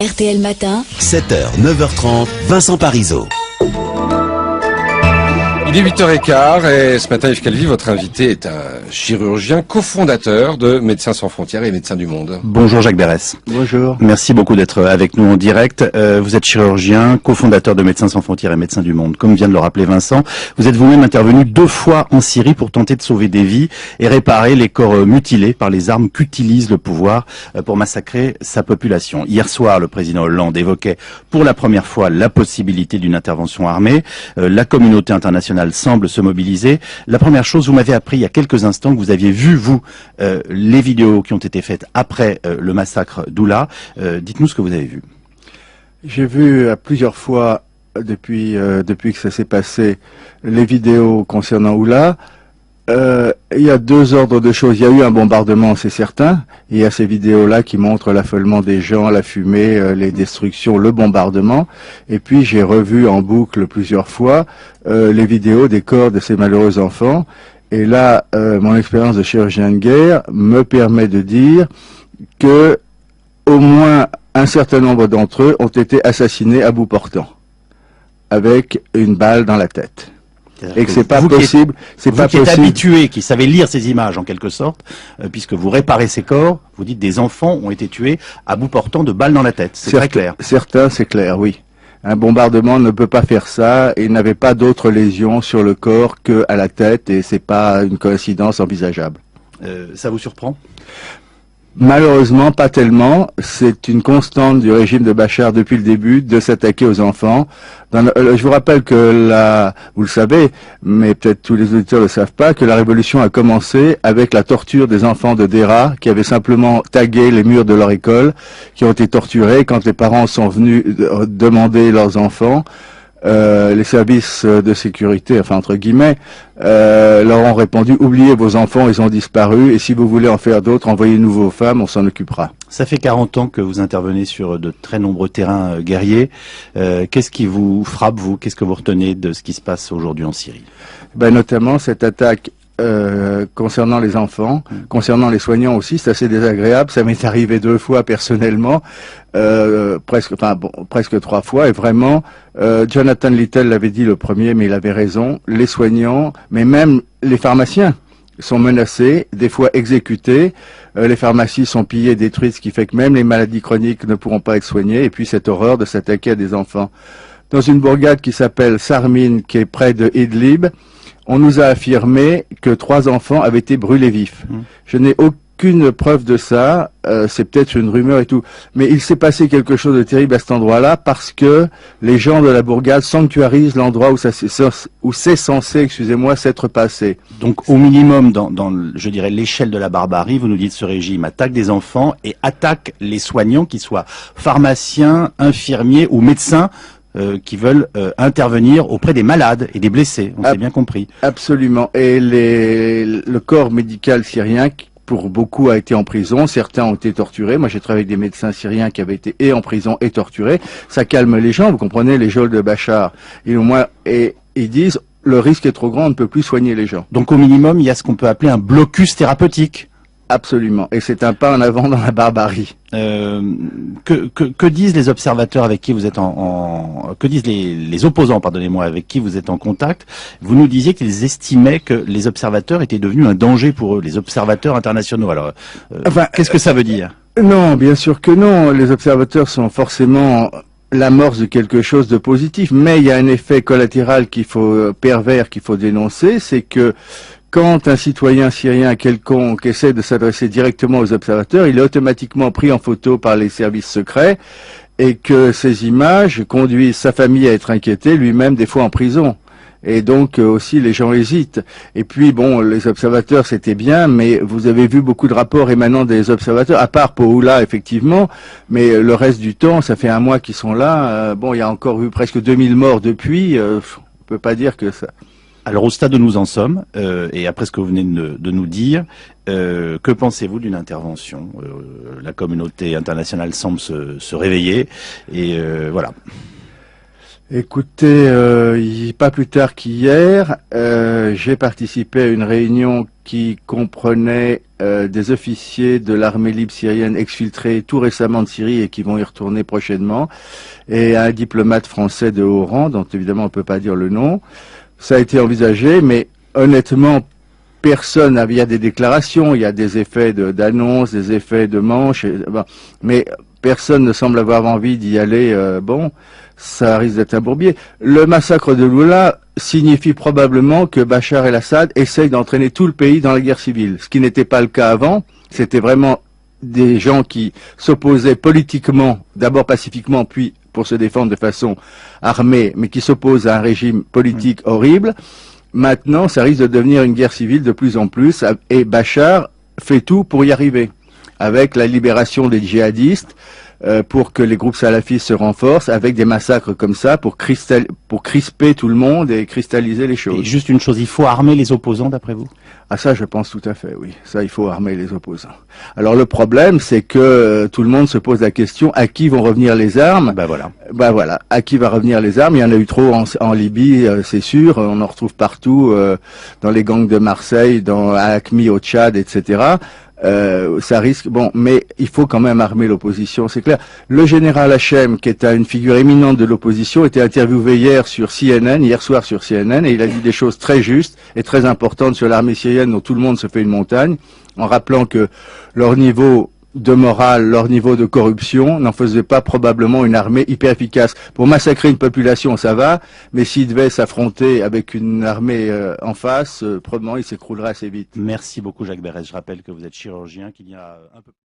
RTL Matin, 7h, 9h30, Vincent Parisot. Il est 8h15 et ce matin Yves Calvi, votre invité, est un chirurgien cofondateur de Médecins sans frontières et Médecins du monde. Bonjour Jacques Berès. Bonjour. Merci beaucoup d'être avec nous en direct. Vous êtes chirurgien, cofondateur de Médecins sans frontières et Médecins du monde. Comme vient de le rappeler Vincent, vous êtes vous-même intervenu 2 fois en Syrie pour tenter de sauver des vies et réparer les corps mutilés par les armes qu'utilise le pouvoir pour massacrer sa population. Hier soir, le président Hollande évoquait pour la première fois la possibilité d'une intervention armée. La communauté internationale semble se mobiliser. La première chose, vous m'avez appris il y a quelques instants que vous aviez vu, vous, les vidéos qui ont été faites après le massacre d'Oula. Dites-nous ce que vous avez vu. J'ai vu plusieurs fois, depuis que ça s'est passé, les vidéos concernant Oula. Il y a 2 ordres de choses. Il y a eu un bombardement, c'est certain. Il y a ces vidéos-là qui montrent l'affolement des gens, la fumée, les destructions, le bombardement. Et puis j'ai revu en boucle plusieurs fois les vidéos des corps de ces malheureux enfants. Et là, mon expérience de chirurgien de guerre me permet de dire que au moins un certain nombre d'entre eux ont été assassinés à bout portant, avec une balle dans la tête. Et que c'est pas possible, c'est pas possible. Vous qui êtes habitué, qui savez lire ces images en quelque sorte, puisque vous réparez ces corps, vous dites des enfants ont été tués à bout portant de balles dans la tête. C'est très clair. Certains, c'est clair, oui. Un bombardement ne peut pas faire ça, et il n'avait pas d'autres lésions sur le corps que à la tête, et c'est pas une coïncidence envisageable. Ça vous surprend ? Malheureusement, pas tellement. C'est une constante du régime de Bachar depuis le début de s'attaquer aux enfants. Je vous rappelle que vous le savez, mais peut-être tous les auditeurs ne le savent pas, que la révolution a commencé avec la torture des enfants de Dera, qui avaient simplement tagué les murs de leur école, qui ont été torturés quand les parents sont venus demander leurs enfants. Les services de sécurité, enfin entre guillemets, leur ont répondu: oubliez vos enfants, ils ont disparu, et si vous voulez en faire d'autres, envoyez-nous vos femmes, on s'en occupera. Ça fait 40 ans que vous intervenez sur de très nombreux terrains guerriers. Qu'est-ce qui vous frappe, vous ? Qu'est-ce que vous retenez de ce qui se passe aujourd'hui en Syrie ? Notamment cette attaque concernant les enfants, concernant les soignants aussi, c'est assez désagréable. Ça m'est arrivé 2 fois personnellement, presque 3 fois, et vraiment, Jonathan Littell l'avait dit le premier, mais il avait raison. Les soignants, mais même les pharmaciens, sont menacés, des fois exécutés. Les pharmacies sont pillées, détruites, ce qui fait que même les maladies chroniques ne pourront pas être soignées. Et puis cette horreur de s'attaquer à des enfants. Dans une bourgade qui s'appelle Sarmin, qui est près de Idlib, on nous a affirmé que 3 enfants avaient été brûlés vifs. Je n'ai aucune preuve de ça, c'est peut-être une rumeur et tout. Mais il s'est passé quelque chose de terrible à cet endroit-là parce que les gens de la bourgade sanctuarisent l'endroit où c'est censé, excusez-moi, s'être passé. Donc au minimum, dans je dirais l'échelle de la barbarie, vous nous dites ce régime attaque des enfants et attaque les soignants, qu'ils soient pharmaciens, infirmiers ou médecins, qui veulent intervenir auprès des malades et des blessés, on s'est bien compris. Absolument. Et le corps médical syrien, pour beaucoup, a été en prison. Certains ont été torturés. Moi, j'ai travaillé avec des médecins syriens qui avaient été et en prison et torturés. Ça calme les gens, vous comprenez, les geôles de Bachar. Et ils disent, le risque est trop grand, on ne peut plus soigner les gens. Donc au minimum, il y a ce qu'on peut appeler un blocus thérapeutique. Absolument. Et c'est un pas en avant dans la barbarie. Que disent les observateurs avec qui vous êtes que disent les opposants, pardonnez-moi, avec qui vous êtes en contact? Vous nous disiez qu'ils estimaient que les observateurs étaient devenus un danger pour eux, les observateurs internationaux. Alors, qu'est-ce que ça veut dire? Non, bien sûr que non. Les observateurs sont forcément l'amorce de quelque chose de positif, mais il y a un effet collatéral pervers qu'il faut dénoncer, c'est que quand un citoyen syrien quelconque essaie de s'adresser directement aux observateurs, il est automatiquement pris en photo par les services secrets et que ces images conduisent sa famille à être inquiétée, lui-même des fois en prison. Et donc aussi les gens hésitent. Et puis bon, les observateurs c'était bien, mais vous avez vu beaucoup de rapports émanant des observateurs, à part pour Oula effectivement, mais le reste du temps, ça fait 1 mois qu'ils sont là. Il y a encore eu presque 2000 morts depuis, on peut pas dire que ça... Alors au stade où nous en sommes, et après ce que vous venez de nous dire, que pensez-vous d'une intervention? La communauté internationale semble se réveiller, et voilà. Écoutez, pas plus tard qu'hier, j'ai participé à une réunion qui comprenait des officiers de l'armée libre syrienne exfiltrés tout récemment de Syrie et qui vont y retourner prochainement, et un diplomate français de haut rang, dont évidemment on ne peut pas dire le nom. Ça a été envisagé, mais honnêtement, personne, il y a des déclarations, il y a des effets d'annonce, des effets de manche, mais personne ne semble avoir envie d'y aller. Bon, ça risque d'être un bourbier. Le massacre de Loula signifie probablement que Bachar el-Assad essaye d'entraîner tout le pays dans la guerre civile, ce qui n'était pas le cas avant. C'était vraiment des gens qui s'opposaient politiquement, d'abord pacifiquement, puis pour se défendre de façon armée, mais qui s'opposent à un régime politique horrible. Maintenant, ça risque de devenir une guerre civile de plus en plus, et Bachar fait tout pour y arriver, avec la libération des djihadistes, pour que les groupes salafistes se renforcent, avec des massacres comme ça, pour crisper tout le monde et cristalliser les choses. Et juste une chose, il faut armer les opposants d'après vous? Ah ça, je pense tout à fait, oui. Ça, il faut armer les opposants. Alors le problème, c'est que tout le monde se pose la question, à qui vont revenir les armes? Ben voilà. Ben voilà, à qui va revenir les armes? Il y en a eu trop en Libye, c'est sûr. On en retrouve partout, dans les gangs de Marseille, à Acmi, au Tchad, etc. Ça risque, bon, mais il faut quand même armer l'opposition, c'est clair. Le général Hachem, qui est une figure éminente de l'opposition, était interviewé hier soir sur CNN, et il a dit des choses très justes et très importantes sur l'armée syrienne dont tout le monde se fait une montagne, en rappelant que leur niveau de morale, leur niveau de corruption n'en faisait pas probablement une armée hyper efficace. Pour massacrer une population, ça va, mais s'ils devaient s'affronter avec une armée en face, probablement il s'écroulerait assez vite. Merci beaucoup Jacques Berès. Je rappelle que vous êtes chirurgien, qu'il y a un peu